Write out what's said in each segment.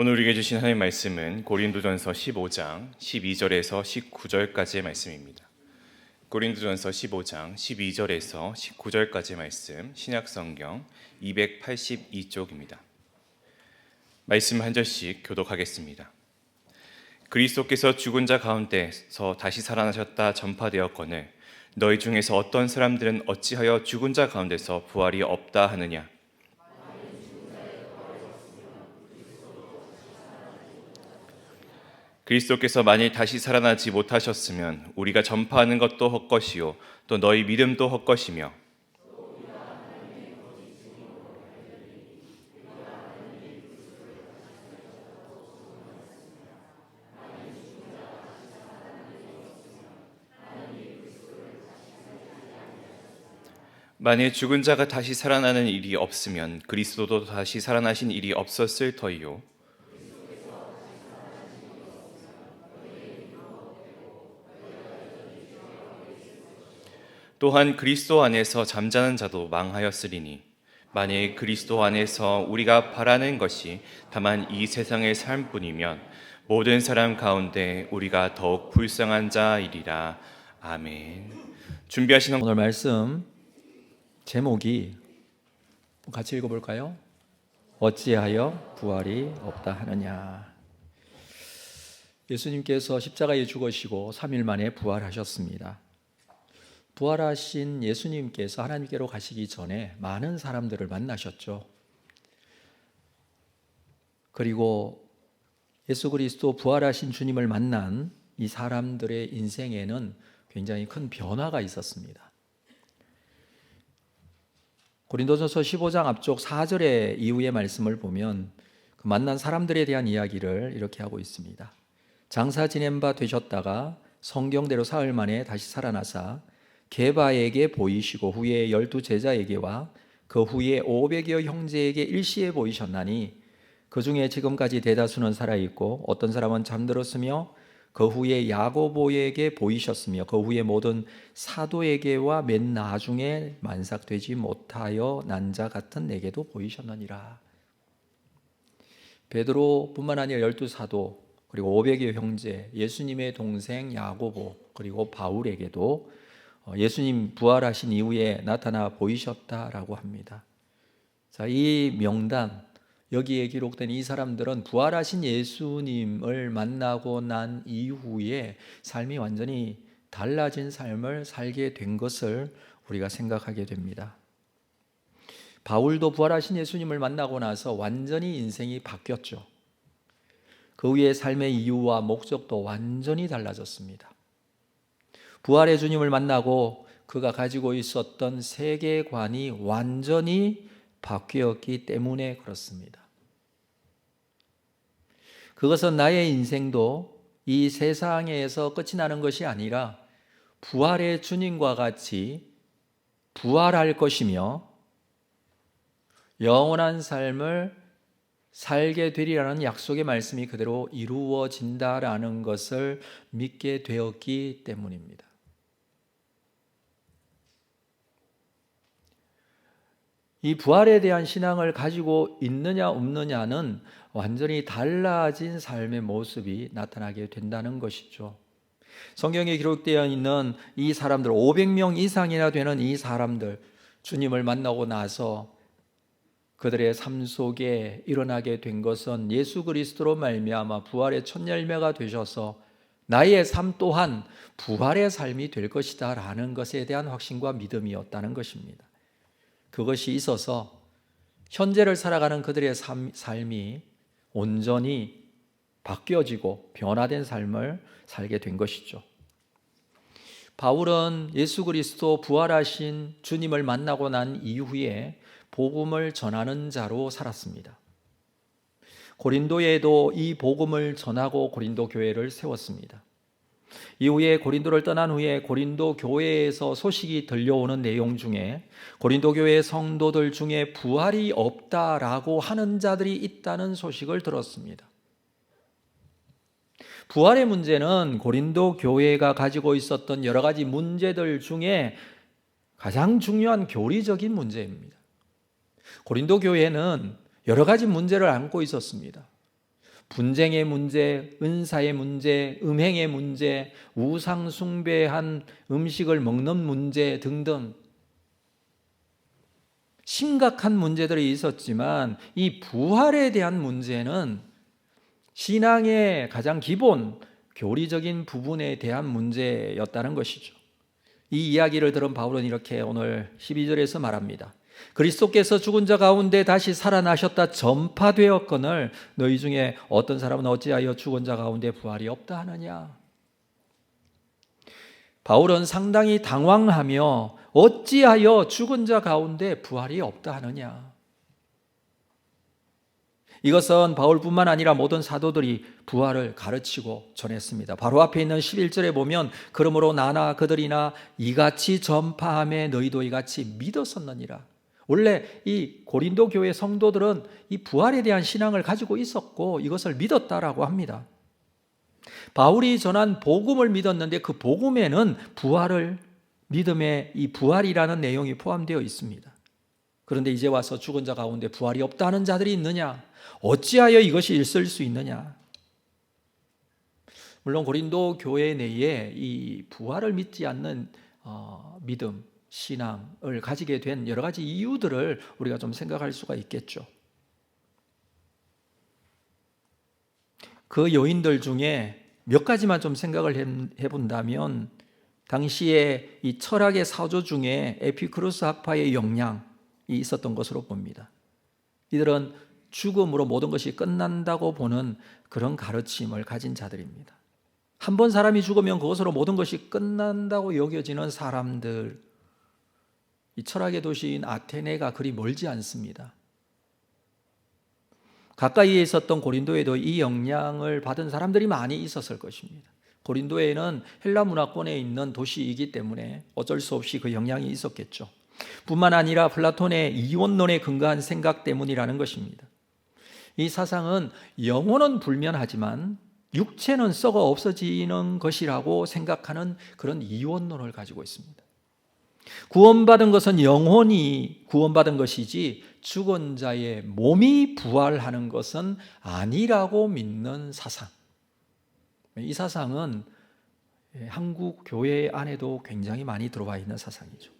오늘 우리에게 주신 하나님의 말씀은 고린도전서 15장 12절에서 19절까지의 말씀입니다. 고린도전서 15장 12절에서 19절까지의 말씀, 신약성경 282쪽입니다. 말씀 한 절씩 교독하겠습니다. 그리스도께서 죽은 자 가운데서 다시 살아나셨다 전파되었거늘 너희 중에서 어떤 사람들은 어찌하여 죽은 자 가운데서 부활이 없다 하느냐? 그리스도께서 만일 다시 살아나지 못하셨으면 우리가 전파하는 것도 헛것이요 또 너희 믿음도 헛것이며 만일 죽은 자가 다시 살아나는 일이 없으면 그리스도도 다시 살아나신 일이 없었을 터이요 또한 그리스도 안에서 잠자는 자도 망하였으리니 만일 그리스도 안에서 우리가 바라는 것이 다만 이 세상의 삶뿐이면 모든 사람 가운데 우리가 더욱 불쌍한 자이리라. 아멘. 준비하신 오늘 말씀 제목이 같이 읽어볼까요? 어찌하여 부활이 없다 하느냐. 예수님께서 십자가에 죽으시고 3일 만에 부활하셨습니다. 부활하신 예수님께서 하나님께로 가시기 전에 많은 사람들을 만나셨죠. 그리고 예수 그리스도 부활하신 주님을 만난 이 사람들의 인생에는 굉장히 큰 변화가 있었습니다. 고린도전서 15장 앞쪽 4절의 이후의 말씀을 보면 그 만난 사람들에 대한 이야기를 이렇게 하고 있습니다. 장사 지낸 바 되셨다가 성경대로 사흘 만에 다시 살아나사 게바에게 보이시고 후에 12제자에게와 그 후에 500여 형제에게 일시에 보이셨나니 그 중에 지금까지 대다수는 살아있고 어떤 사람은 잠들었으며 그 후에 야고보에게 보이셨으며 그 후에 모든 사도에게와 맨 나중에 만삭되지 못하여 난 자 같은 내게도 보이셨느니라. 베드로뿐만 아니라 12사도 그리고 500여 형제, 예수님의 동생 야고보 그리고 바울에게도 예수님 부활하신 이후에 나타나 보이셨다라고 합니다. 자, 이 명단, 여기에 기록된 이 사람들은 부활하신 예수님을 만나고 난 이후에 삶이 완전히 달라진 삶을 살게 된 것을 우리가 생각하게 됩니다. 바울도 부활하신 예수님을 만나고 나서 완전히 인생이 바뀌었죠. 그 후에 삶의 이유와 목적도 완전히 달라졌습니다. 부활의 주님을 만나고 그가 가지고 있었던 세계관이 완전히 바뀌었기 때문에 그렇습니다. 그것은 나의 인생도 이 세상에서 끝이 나는 것이 아니라 부활의 주님과 같이 부활할 것이며 영원한 삶을 살게 되리라는 약속의 말씀이 그대로 이루어진다라는 것을 믿게 되었기 때문입니다. 이 부활에 대한 신앙을 가지고 있느냐 없느냐는 완전히 달라진 삶의 모습이 나타나게 된다는 것이죠. 성경에 기록되어 있는 이 사람들 500명 이상이나 되는 이 사람들 주님을 만나고 나서 그들의 삶 속에 일어나게 된 것은 예수 그리스도로 말미암아 부활의 첫 열매가 되셔서 나의 삶 또한 부활의 삶이 될 것이다 라는 것에 대한 확신과 믿음이었다는 것입니다. 그것이 있어서 현재를 살아가는 그들의 삶이 온전히 바뀌어지고 변화된 삶을 살게 된 것이죠. 바울은 예수 그리스도 부활하신 주님을 만나고 난 이후에 복음을 전하는 자로 살았습니다. 고린도에도 이 복음을 전하고 고린도 교회를 세웠습니다. 이후에 고린도를 떠난 후에 고린도 교회에서 소식이 들려오는 내용 중에 고린도 교회 성도들 중에 부활이 없다라고 하는 자들이 있다는 소식을 들었습니다. 부활의 문제는 고린도 교회가 가지고 있었던 여러 가지 문제들 중에 가장 중요한 교리적인 문제입니다. 고린도 교회는 여러 가지 문제를 안고 있었습니다. 분쟁의 문제, 은사의 문제, 음행의 문제, 우상 숭배한 음식을 먹는 문제 등등 심각한 문제들이 있었지만 이 부활에 대한 문제는 신앙의 가장 기본 교리적인 부분에 대한 문제였다는 것이죠. 이 이야기를 들은 바울은 이렇게 오늘 12절에서 말합니다. 그리스도께서 죽은 자 가운데 다시 살아나셨다 전파되었거늘 너희 중에 어떤 사람은 어찌하여 죽은 자 가운데 부활이 없다 하느냐. 바울은 상당히 당황하며 어찌하여 죽은 자 가운데 부활이 없다 하느냐. 이것은 바울뿐만 아니라 모든 사도들이 부활을 가르치고 전했습니다. 바로 앞에 있는 11절에 보면 그러므로 나나 그들이나 이같이 전파하며 너희도 이같이 믿었었느니라. 원래 이 고린도 교회 성도들은 이 부활에 대한 신앙을 가지고 있었고 이것을 믿었다라고 합니다. 바울이 전한 복음을 믿었는데 그 복음에는 부활을 믿음의 이 부활이라는 내용이 포함되어 있습니다. 그런데 이제 와서 죽은 자 가운데 부활이 없다는 자들이 있느냐? 어찌하여 이것이 있을 수 있느냐? 물론 고린도 교회 내에 이 부활을 믿지 않는 믿음, 신앙을 가지게 된 여러 가지 이유들을 우리가 좀 생각할 수가 있겠죠. 그 요인들 중에 몇 가지만 좀 생각을 해본다면 당시에 이 철학의 사조 중에 에피쿠로스 학파의 영향이 있었던 것으로 봅니다. 이들은 죽음으로 모든 것이 끝난다고 보는 그런 가르침을 가진 자들입니다. 한 번 사람이 죽으면 그것으로 모든 것이 끝난다고 여겨지는 사람들, 이 철학의 도시인 아테네가 그리 멀지 않습니다. 가까이에 있었던 고린도에도 이 영향을 받은 사람들이 많이 있었을 것입니다. 고린도에는 헬라 문화권에 있는 도시이기 때문에 어쩔 수 없이 그 영향이 있었겠죠. 뿐만 아니라 플라톤의 이원론에 근거한 생각 때문이라는 것입니다. 이 사상은 영혼은 불면하지만 육체는 썩어 없어지는 것이라고 생각하는 그런 이원론을 가지고 있습니다. 구원받은 것은 영혼이 구원받은 것이지 죽은 자의 몸이 부활하는 것은 아니라고 믿는 사상. 이 사상은 한국 교회 안에도 굉장히 많이 들어와 있는 사상이죠.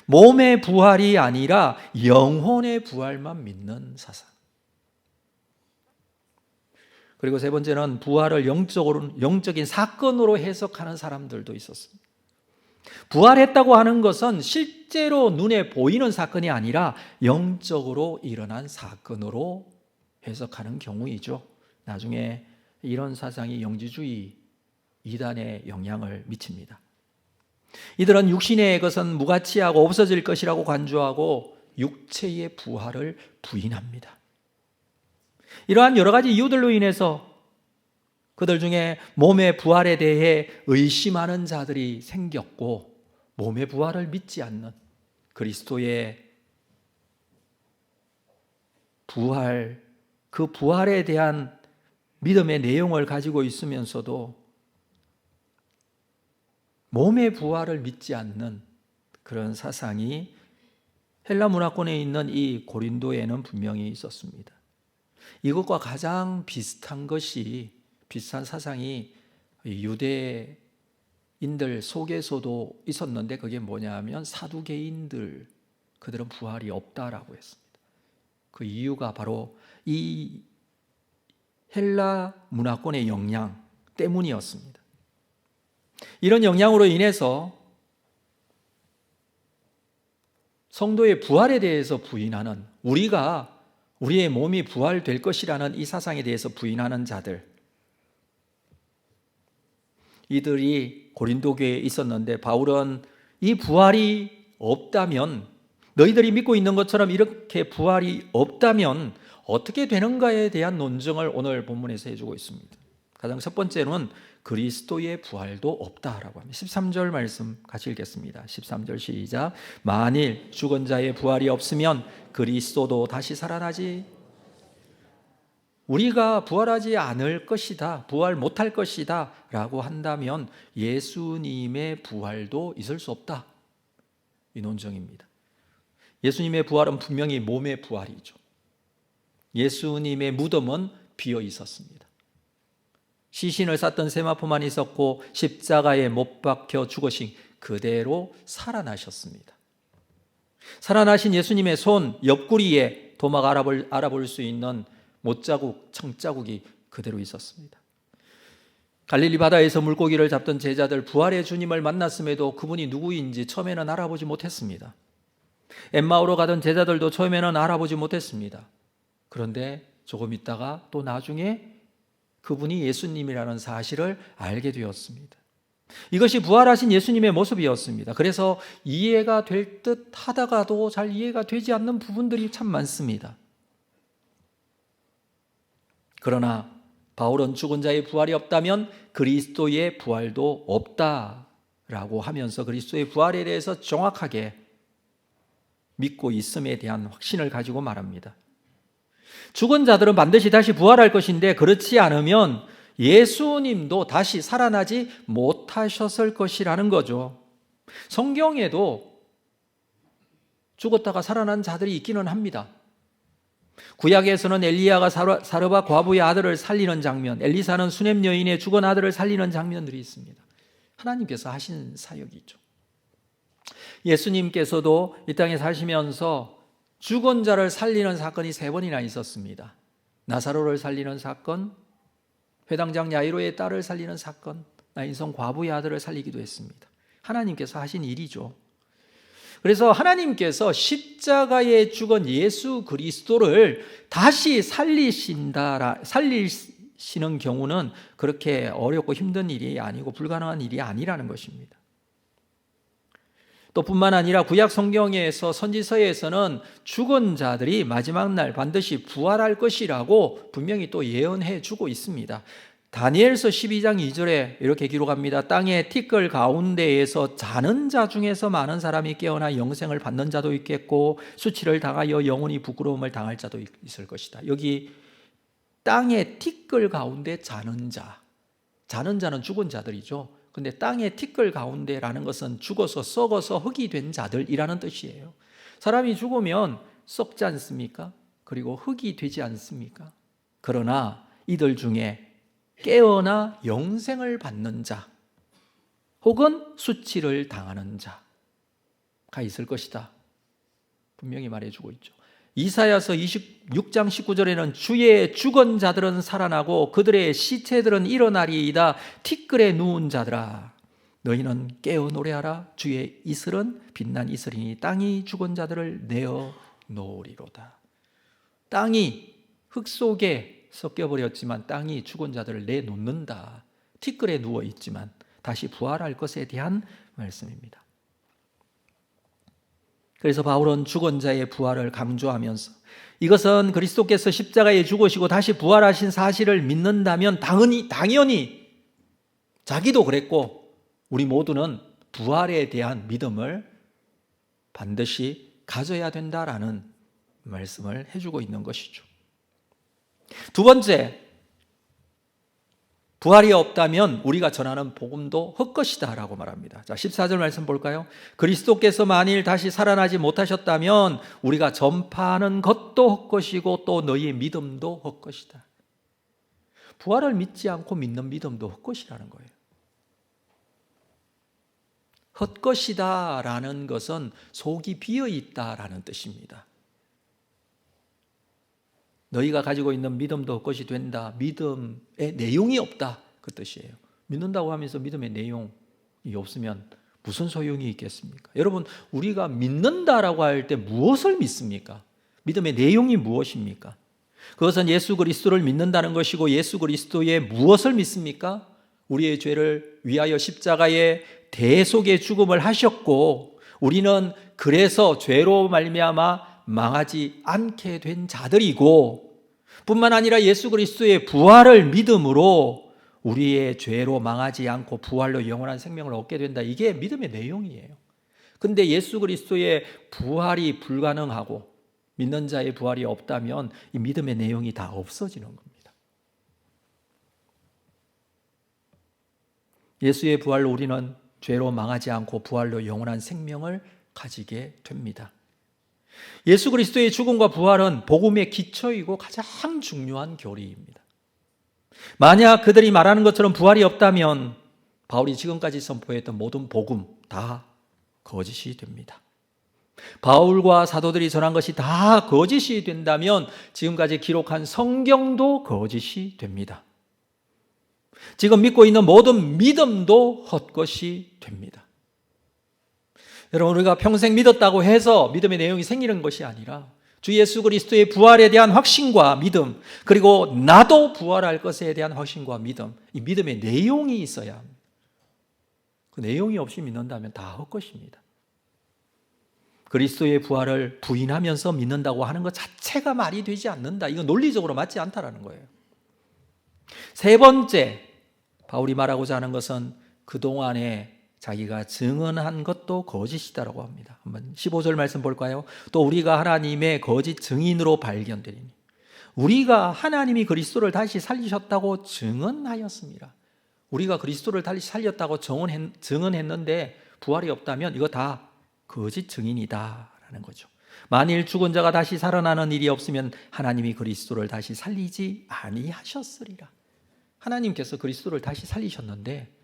몸의 부활이 아니라 영혼의 부활만 믿는 사상. 그리고 세 번째는 부활을 영적인 사건으로 해석하는 사람들도 있었습니다. 부활했다고 하는 것은 실제로 눈에 보이는 사건이 아니라 영적으로 일어난 사건으로 해석하는 경우이죠. 나중에 이런 사상이 영지주의 이단에 영향을 미칩니다. 이들은 육신의 것은 무가치하고 없어질 것이라고 간주하고 육체의 부활을 부인합니다. 이러한 여러 가지 이유들로 인해서 그들 중에 몸의 부활에 대해 의심하는 자들이 생겼고 몸의 부활을 믿지 않는 그리스도의 부활, 그 부활에 대한 믿음의 내용을 가지고 있으면서도 몸의 부활을 믿지 않는 그런 사상이 헬라 문화권에 있는 이 고린도에는 분명히 있었습니다. 이것과 가장 비슷한 사상이 유대인들 속에서도 있었는데 그게 뭐냐 하면 사두개인들, 그들은 부활이 없다라고 했습니다. 그 이유가 바로 이 헬라 문화권의 영향 때문이었습니다. 이런 영향으로 인해서 성도의 부활에 대해서 부인하는, 우리의 몸이 부활될 것이라는 이 사상에 대해서 부인하는 자들, 이들이 고린도 교회에 있었는데 바울은 이 부활이 없다면, 너희들이 믿고 있는 것처럼 이렇게 부활이 없다면 어떻게 되는가에 대한 논증을 오늘 본문에서 해주고 있습니다. 가장 첫 번째는 그리스도의 부활도 없다라고 합니다. 13절 말씀 같이 읽겠습니다. 13절 시작. 만일 죽은 자의 부활이 없으면 그리스도도 다시 살아나지, 우리가 부활하지 않을 것이다, 부활 못할 것이다 라고 한다면 예수님의 부활도 있을 수 없다, 이 논증입니다. 예수님의 부활은 분명히 몸의 부활이죠. 예수님의 무덤은 비어 있었습니다. 시신을 쌌던 세마포만 있었고 십자가에 못 박혀 죽으신 그대로 살아나셨습니다. 살아나신 예수님의 손 옆구리에 도막 알아볼 수 있는 못자국, 청자국이 그대로 있었습니다. 갈릴리 바다에서 물고기를 잡던 제자들 부활의 주님을 만났음에도 그분이 누구인지 처음에는 알아보지 못했습니다. 엠마오로 가던 제자들도 처음에는 알아보지 못했습니다. 그런데 조금 있다가 또 나중에 그분이 예수님이라는 사실을 알게 되었습니다. 이것이 부활하신 예수님의 모습이었습니다. 그래서 이해가 될 듯 하다가도 잘 이해가 되지 않는 부분들이 참 많습니다. 그러나 바울은 죽은 자의 부활이 없다면 그리스도의 부활도 없다라고 하면서 그리스도의 부활에 대해서 정확하게 믿고 있음에 대한 확신을 가지고 말합니다. 죽은 자들은 반드시 다시 부활할 것인데 그렇지 않으면 예수님도 다시 살아나지 못하셨을 것이라는 거죠. 성경에도 죽었다가 살아난 자들이 있기는 합니다. 구약에서는 엘리야가 사르밧 과부의 아들을 살리는 장면, 엘리사는 수넴 여인의 죽은 아들을 살리는 장면들이 있습니다. 하나님께서 하신 사역이죠. 예수님께서도 이 땅에 사시면서 죽은 자를 살리는 사건이 3번이나 있었습니다. 나사로를 살리는 사건, 회당장 야이로의 딸을 살리는 사건, 나인성 과부의 아들을 살리기도 했습니다. 하나님께서 하신 일이죠. 그래서 하나님께서 십자가에 죽은 예수 그리스도를 다시 살리시는 경우는 그렇게 어렵고 힘든 일이 아니고 불가능한 일이 아니라는 것입니다. 또 뿐만 아니라 구약 성경에서 선지서에서는 죽은 자들이 마지막 날 반드시 부활할 것이라고 분명히 또 예언해 주고 있습니다. 다니엘서 12장 2절에 이렇게 기록합니다. 땅의 티끌 가운데에서 자는 자 중에서 많은 사람이 깨어나 영생을 받는 자도 있겠고 수치를 당하여 영원히 부끄러움을 당할 자도 있을 것이다. 여기 땅의 티끌 가운데 자는 자는 죽은 자들이죠. 근데 땅의 티끌 가운데라는 것은 죽어서 썩어서 흙이 된 자들이라는 뜻이에요. 사람이 죽으면 썩지 않습니까? 그리고 흙이 되지 않습니까? 그러나 이들 중에 깨어나 영생을 받는 자 혹은 수치를 당하는 자가 있을 것이다. 분명히 말해주고 있죠. 이사야서 26장 19절에는 주의 죽은 자들은 살아나고 그들의 시체들은 일어나리이다. 티끌에 누운 자들아 너희는 깨어 노래하라. 주의 이슬은 빛난 이슬이니 땅이 죽은 자들을 내어 놓으리로다. 땅이 흙 속에 섞여버렸지만 땅이 죽은 자들을 내놓는다. 티끌에 누워있지만 다시 부활할 것에 대한 말씀입니다. 그래서 바울은 죽은 자의 부활을 강조하면서 이것은 그리스도께서 십자가에 죽으시고 다시 부활하신 사실을 믿는다면 당연히 자기도 그랬고 우리 모두는 부활에 대한 믿음을 반드시 가져야 된다라는 말씀을 해주고 있는 것이죠. 두 번째, 부활이 없다면 우리가 전하는 복음도 헛것이다 라고 말합니다. 자, 14절 말씀 볼까요? 그리스도께서 만일 다시 살아나지 못하셨다면 우리가 전파하는 것도 헛것이고 또 너희의 믿음도 헛것이다. 부활을 믿지 않고 믿는 믿음도 헛것이라는 거예요. 헛것이다 라는 것은 속이 비어있다 라는 뜻입니다. 너희가 가지고 있는 믿음도 헛것이 된다. 믿음의 내용이 없다. 그 뜻이에요. 믿는다고 하면서 믿음의 내용이 없으면 무슨 소용이 있겠습니까? 여러분, 우리가 믿는다라고 할 때 무엇을 믿습니까? 믿음의 내용이 무엇입니까? 그것은 예수 그리스도를 믿는다는 것이고 예수 그리스도의 무엇을 믿습니까? 우리의 죄를 위하여 십자가에 대속의 죽음을 하셨고 우리는 그래서 죄로 말미암아 망하지 않게 된 자들이고 뿐만 아니라 예수 그리스도의 부활을 믿음으로 우리의 죄로 망하지 않고 부활로 영원한 생명을 얻게 된다. 이게 믿음의 내용이에요. 근데 예수 그리스도의 부활이 불가능하고 믿는 자의 부활이 없다면 이 믿음의 내용이 다 없어지는 겁니다. 예수의 부활로 우리는 죄로 망하지 않고 부활로 영원한 생명을 가지게 됩니다. 예수 그리스도의 죽음과 부활은 복음의 기초이고 가장 중요한 교리입니다. 만약 그들이 말하는 것처럼 부활이 없다면 바울이 지금까지 선포했던 모든 복음 다 거짓이 됩니다. 바울과 사도들이 전한 것이 다 거짓이 된다면 지금까지 기록한 성경도 거짓이 됩니다. 지금 믿고 있는 모든 믿음도 헛것이 됩니다. 여러분, 우리가 평생 믿었다고 해서 믿음의 내용이 생기는 것이 아니라 주 예수 그리스도의 부활에 대한 확신과 믿음, 그리고 나도 부활할 것에 대한 확신과 믿음, 이 믿음의 내용이 있어야 합니다. 그 내용이 없이 믿는다면 다 헛것입니다. 그리스도의 부활을 부인하면서 믿는다고 하는 것 자체가 말이 되지 않는다. 이건 논리적으로 맞지 않다라는 거예요. 세 번째, 바울이 말하고자 하는 것은 그동안에 자기가 증언한 것도 거짓이다라고 합니다. 한번 15절 말씀 볼까요? 또 우리가 하나님의 거짓 증인으로 발견되리니 우리가 하나님이 그리스도를 다시 살리셨다고 증언하였습니다. 우리가 그리스도를 다시 살렸다고 증언했는데 부활이 없다면 이거 다 거짓 증인이다라는 거죠. 만일 죽은 자가 다시 살아나는 일이 없으면 하나님이 그리스도를 다시 살리지 아니하셨으리라. 하나님께서 그리스도를 다시 살리셨는데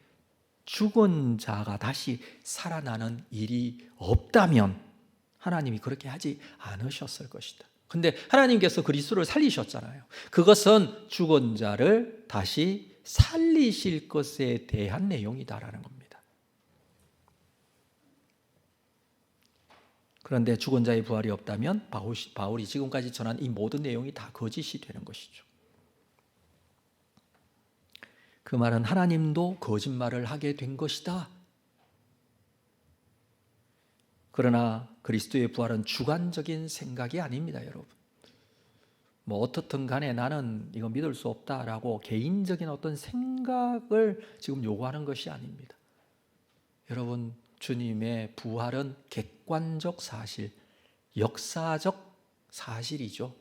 죽은 자가 다시 살아나는 일이 없다면 하나님이 그렇게 하지 않으셨을 것이다. 근데 하나님께서 그리스도를 살리셨잖아요. 그것은 죽은 자를 다시 살리실 것에 대한 내용이다라는 겁니다. 그런데 죽은 자의 부활이 없다면 바울이 지금까지 전한 이 모든 내용이 다 거짓이 되는 것이죠. 그 말은 하나님도 거짓말을 하게 된 것이다. 그러나 그리스도의 부활은 주관적인 생각이 아닙니다, 여러분. 뭐 어떻든 간에 나는 이거 믿을 수 없다라고 개인적인 어떤 생각을 지금 요구하는 것이 아닙니다. 여러분, 주님의 부활은 객관적 사실, 역사적 사실이죠.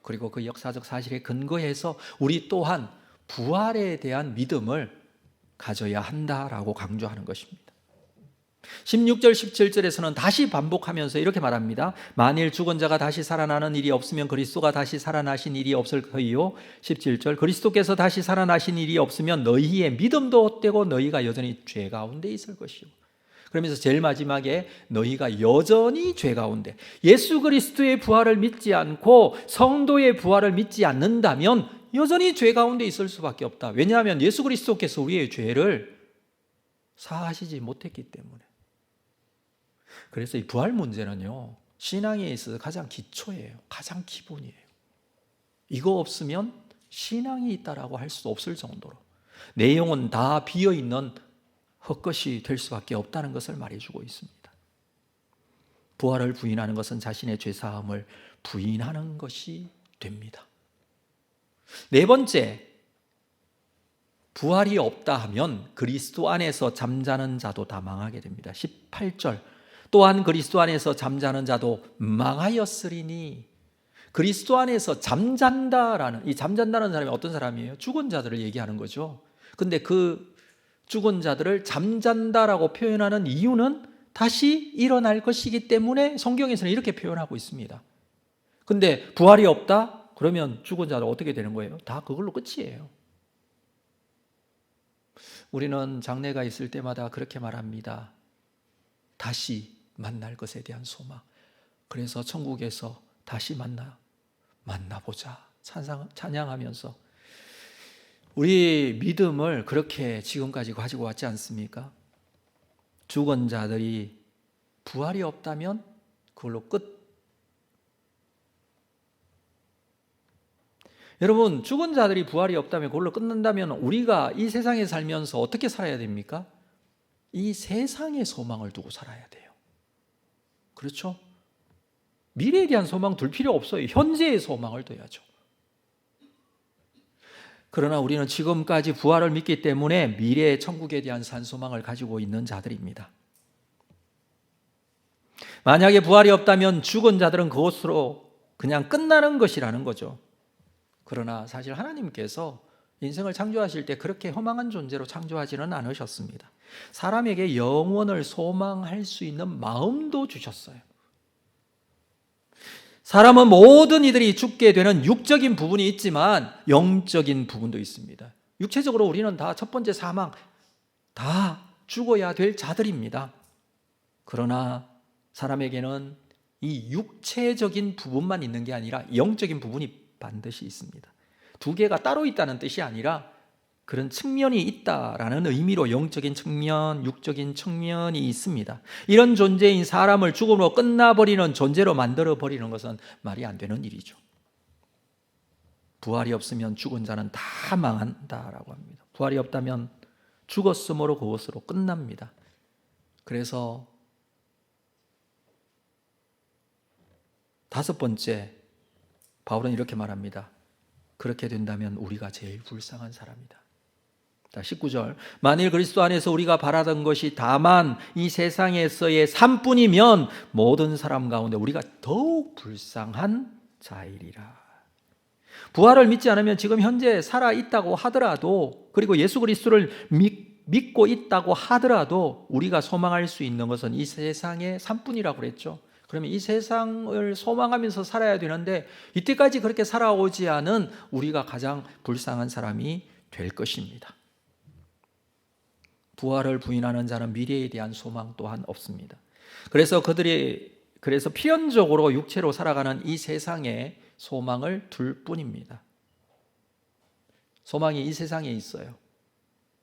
그리고 그 역사적 사실에 근거해서 우리 또한 부활에 대한 믿음을 가져야 한다라고 강조하는 것입니다. 16절, 17절에서는 다시 반복하면서 이렇게 말합니다. 만일 죽은 자가 다시 살아나는 일이 없으면 그리스도가 다시 살아나신 일이 없을 터이요. 17절, 그리스도께서 다시 살아나신 일이 없으면 너희의 믿음도 헛되고 너희가 여전히 죄 가운데 있을 것이요. 그러면서 제일 마지막에 너희가 여전히 죄 가운데, 예수 그리스도의 부활을 믿지 않고 성도의 부활을 믿지 않는다면 여전히 죄 가운데 있을 수밖에 없다. 왜냐하면 예수 그리스도께서 우리의 죄를 사하시지 못했기 때문에. 그래서 이 부활 문제는요, 신앙에 있어서 가장 기초예요. 가장 기본이에요. 이거 없으면 신앙이 있다라고 할 수 없을 정도로 내용은 다 비어있는 헛것이 될 수밖에 없다는 것을 말해주고 있습니다. 부활을 부인하는 것은 자신의 죄사함을 부인하는 것이 됩니다. 네 번째, 부활이 없다 하면 그리스도 안에서 잠자는 자도 다 망하게 됩니다. 18절, 또한 그리스도 안에서 잠자는 자도 망하였으리니. 그리스도 안에서 잠잔다라는, 이 잠잔다는 사람이 어떤 사람이에요? 죽은 자들을 얘기하는 거죠. 근데 그 죽은 자들을 잠잔다라고 표현하는 이유는 다시 일어날 것이기 때문에 성경에서는 이렇게 표현하고 있습니다. 근데 부활이 없다? 그러면 죽은 자들 어떻게 되는 거예요? 다 그걸로 끝이에요. 우리는 장례가 있을 때마다 그렇게 말합니다. 다시 만날 것에 대한 소망. 그래서 천국에서 다시 만나보자 찬양하면서 우리 믿음을 그렇게 지금까지 가지고 왔지 않습니까? 죽은 자들이 부활이 없다면 그걸로 끝. 여러분, 죽은 자들이 부활이 없다면 그걸로 끝난다면 우리가 이 세상에 살면서 어떻게 살아야 됩니까? 이 세상의 소망을 두고 살아야 돼요. 그렇죠? 미래에 대한 소망 둘 필요 없어요. 현재의 소망을 둬야죠. 그러나 우리는 지금까지 부활을 믿기 때문에 미래의 천국에 대한 산소망을 가지고 있는 자들입니다. 만약에 부활이 없다면 죽은 자들은 그것으로 그냥 끝나는 것이라는 거죠. 그러나 사실 하나님께서 인생을 창조하실 때 그렇게 허망한 존재로 창조하지는 않으셨습니다. 사람에게 영원을 소망할 수 있는 마음도 주셨어요. 사람은 모든 이들이 죽게 되는 육적인 부분이 있지만 영적인 부분도 있습니다. 육체적으로 우리는 다 첫 번째 사망, 다 죽어야 될 자들입니다. 그러나 사람에게는 이 육체적인 부분만 있는 게 아니라 영적인 부분이 반드시 있습니다. 두 개가 따로 있다는 뜻이 아니라 그런 측면이 있다라는 의미로 영적인 측면, 육적인 측면이 있습니다. 이런 존재인 사람을 죽음으로 끝나버리는 존재로 만들어버리는 것은 말이 안 되는 일이죠. 부활이 없으면 죽은 자는 다 망한다라고 합니다. 부활이 없다면 죽었으므로 그것으로 끝납니다. 그래서 다섯 번째, 바울은 이렇게 말합니다. 그렇게 된다면 우리가 제일 불쌍한 사람이다. 19절, 만일 그리스도 안에서 우리가 바라던 것이 다만 이 세상에서의 삶뿐이면 모든 사람 가운데 우리가 더욱 불쌍한 자이리라. 부활을 믿지 않으면 지금 현재 살아있다고 하더라도, 그리고 예수 그리스도를 믿고 있다고 하더라도 우리가 소망할 수 있는 것은 이 세상의 삶뿐이라고 그랬죠. 그러면 이 세상을 소망하면서 살아야 되는데 이때까지 그렇게 살아오지 않은 우리가 가장 불쌍한 사람이 될 것입니다. 부활을 부인하는 자는 미래에 대한 소망 또한 없습니다. 그래서 그래서 필연적으로 육체로 살아가는 이 세상에 소망을 둘 뿐입니다. 소망이 이 세상에 있어요.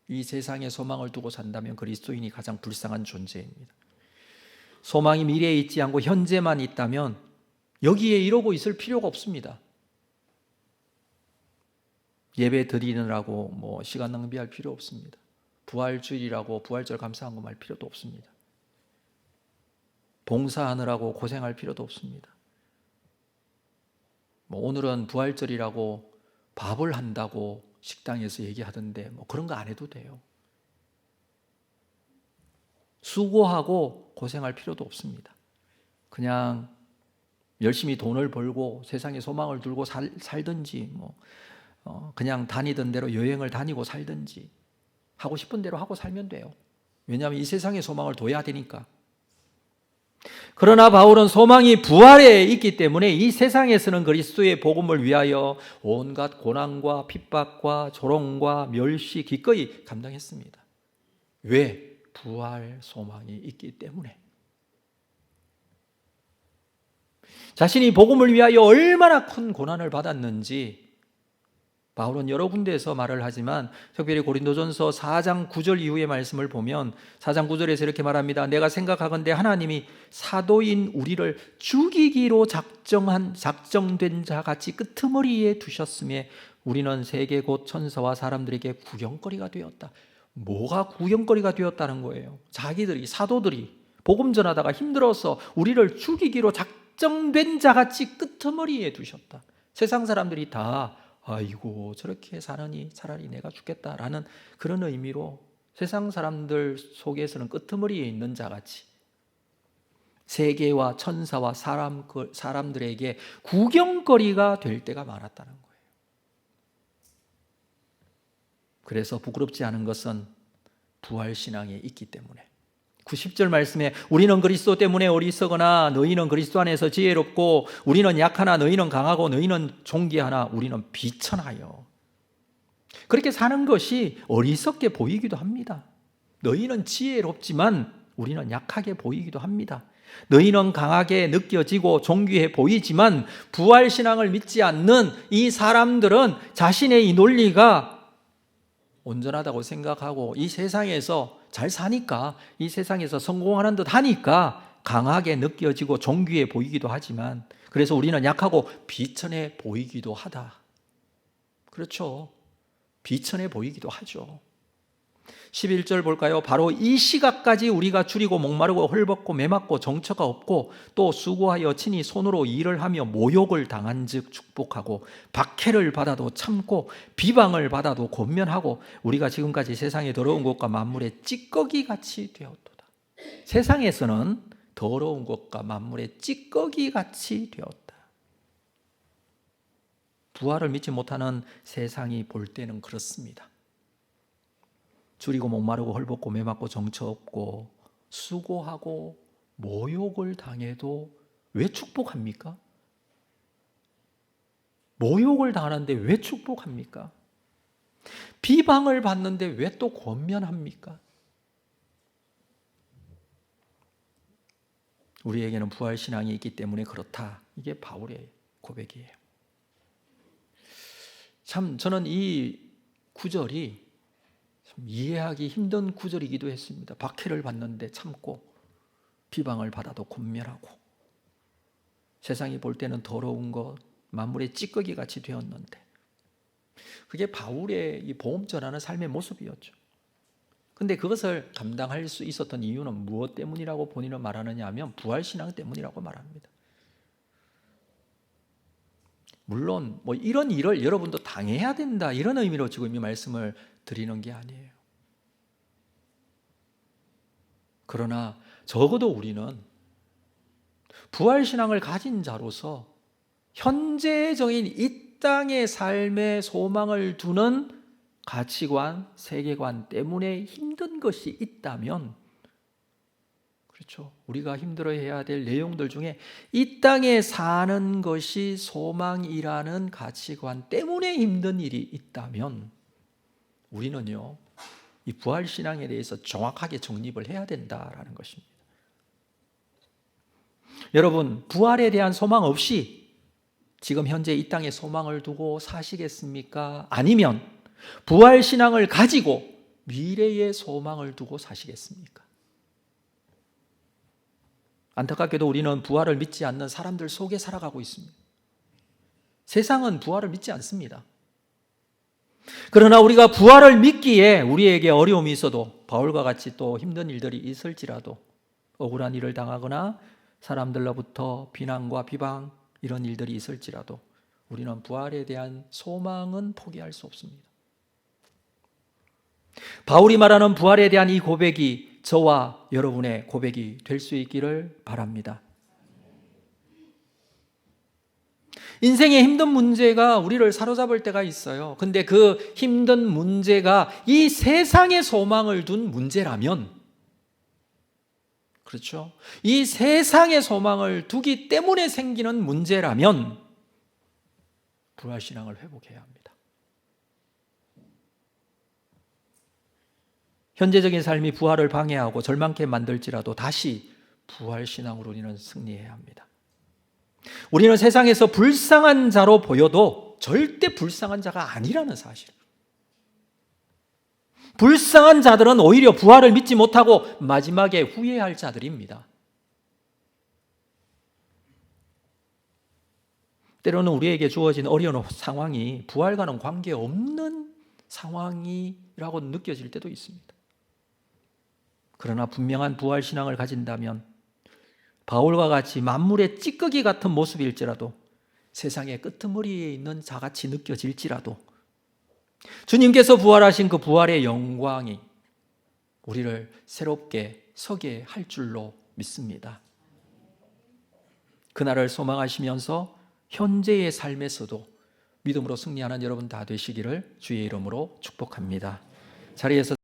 이 세상에 소망을 두고 산다면 그리스도인이 가장 불쌍한 존재입니다. 소망이 미래에 있지 않고 현재만 있다면 여기에 이러고 있을 필요가 없습니다. 예배 드리느라고 시간 낭비할 필요 없습니다. 부활주일이라고 부활절 감사한 거 할 필요도 없습니다. 봉사하느라고 고생할 필요도 없습니다. 오늘은 부활절이라고 밥을 한다고 식당에서 얘기하던데 그런 거 안 해도 돼요. 수고하고 고생할 필요도 없습니다. 그냥 열심히 돈을 벌고 세상에 소망을 두고 살든지 그냥 다니던 대로 여행을 다니고 살든지 하고 싶은 대로 하고 살면 돼요. 왜냐하면 이 세상에 소망을 둬야 되니까. 그러나 바울은 소망이 부활에 있기 때문에 이 세상에서는 그리스도의 복음을 위하여 온갖 고난과 핍박과 조롱과 멸시 기꺼이 감당했습니다. 왜? 부활 소망이 있기 때문에. 자신이 복음을 위하여 얼마나 큰 고난을 받았는지 바울은 여러 군데에서 말을 하지만 특별히 고린도전서 4장 9절 이후의 말씀을 보면 4장 9절에서 이렇게 말합니다. 내가 생각하건대 하나님이 사도인 우리를 죽이기로 작정된 자같이 끄트머리에 두셨음에 우리는 세계 곧 천사와 사람들에게 구경거리가 되었다. 뭐가 구경거리가 되었다는 거예요? 자기들이, 사도들이 복음 전하다가 힘들어서 우리를 죽이기로 작정된 자같이 끄트머리에 두셨다. 세상 사람들이 다 아이고 저렇게 사느니 차라리 내가 죽겠다라는 그런 의미로 세상 사람들 속에서는 끄트머리에 있는 자같이 세계와 천사와 사람들에게 구경거리가 될 때가 많았다는 거예요. 그래서 부끄럽지 않은 것은 부활신앙에 있기 때문에 90절 말씀에 우리는 그리스도 때문에 어리석으나 너희는 그리스도 안에서 지혜롭고 우리는 약하나 너희는 강하고 너희는 존귀하나 우리는 비천하여. 그렇게 사는 것이 어리석게 보이기도 합니다. 너희는 지혜롭지만 우리는 약하게 보이기도 합니다. 너희는 강하게 느껴지고 존귀해 보이지만 부활신앙을 믿지 않는 이 사람들은 자신의 이 논리가 온전하다고 생각하고 이 세상에서 잘 사니까 이 세상에서 성공하는 듯 하니까 강하게 느껴지고 존귀해 보이기도 하지만 그래서 우리는 약하고 비천해 보이기도 하다. 그렇죠. 비천해 보이기도 하죠. 11절 볼까요? 바로 이 시각까지 우리가 줄이고 목마르고 헐벗고 매맞고 정처가 없고 또 수고하여 친히 손으로 일을 하며 모욕을 당한 즉 축복하고 박해를 받아도 참고 비방을 받아도 권면하고 우리가 지금까지 세상의 더러운 것과 만물의 찌꺼기같이 되었도다. 세상에서는 더러운 것과 만물의 찌꺼기같이 되었다. 부활을 믿지 못하는 세상이 볼 때는 그렇습니다. 줄이고 목마르고 헐벗고 매맞고 정처 없고 수고하고 모욕을 당해도 왜 축복합니까? 모욕을 당하는데 왜 축복합니까? 비방을 받는데 왜 또 권면합니까? 우리에게는 부활신앙이 있기 때문에 그렇다. 이게 바울의 고백이에요. 참 저는 이 구절이 참 이해하기 힘든 구절이기도 했습니다. 박해를 받는데 참고 비방을 받아도 권면하고 세상이 볼 때는 더러운 것, 만물의 찌꺼기 같이 되었는데 그게 바울의 이 복음 전하는 삶의 모습이었죠. 근데 그것을 감당할 수 있었던 이유는 무엇 때문이라고 본인은 말하느냐 하면 부활신앙 때문이라고 말합니다. 물론 뭐 이런 일을 여러분도 당해야 된다 이런 의미로 지금 이 말씀을 드리는 게 아니에요. 그러나 적어도 우리는 부활신앙을 가진 자로서 현재적인 이 땅의 삶의 소망을 두는 가치관, 세계관 때문에 힘든 것이 있다면, 그렇죠. 우리가 힘들어해야 될 내용들 중에 이 땅에 사는 것이 소망이라는 가치관 때문에 힘든 일이 있다면, 우리는요, 이 부활신앙에 대해서 정확하게 정립을 해야 된다라는 것입니다. 여러분, 부활에 대한 소망 없이 지금 현재 이 땅에 소망을 두고 사시겠습니까? 아니면 부활신앙을 가지고 미래의 소망을 두고 사시겠습니까? 안타깝게도 우리는 부활을 믿지 않는 사람들 속에 살아가고 있습니다. 세상은 부활을 믿지 않습니다. 그러나 우리가 부활을 믿기에 우리에게 어려움이 있어도 바울과 같이 또 힘든 일들이 있을지라도 억울한 일을 당하거나 사람들로부터 비난과 비방 이런 일들이 있을지라도 우리는 부활에 대한 소망은 포기할 수 없습니다. 바울이 말하는 부활에 대한 이 고백이 저와 여러분의 고백이 될 수 있기를 바랍니다. 인생의 힘든 문제가 우리를 사로잡을 때가 있어요. 근데 그 힘든 문제가 이 세상의 소망을 둔 문제라면, 그렇죠? 이 세상의 소망을 두기 때문에 생기는 문제라면 부활신앙을 회복해야 합니다. 현재적인 삶이 부활을 방해하고 절망케 만들지라도 다시 부활신앙으로 우리는 승리해야 합니다. 우리는 세상에서 불쌍한 자로 보여도 절대 불쌍한 자가 아니라는 사실. 불쌍한 자들은 오히려 부활을 믿지 못하고 마지막에 후회할 자들입니다. 때로는 우리에게 주어진 어려운 상황이 부활과는 관계없는 상황이라고 느껴질 때도 있습니다. 그러나 분명한 부활신앙을 가진다면 바울과 같이 만물의 찌꺼기 같은 모습일지라도 세상의 끄트머리에 있는 자같이 느껴질지라도 주님께서 부활하신 그 부활의 영광이 우리를 새롭게 서게 할 줄로 믿습니다. 그날을 소망하시면서 현재의 삶에서도 믿음으로 승리하는 여러분 다 되시기를 주의 이름으로 축복합니다. 자리에서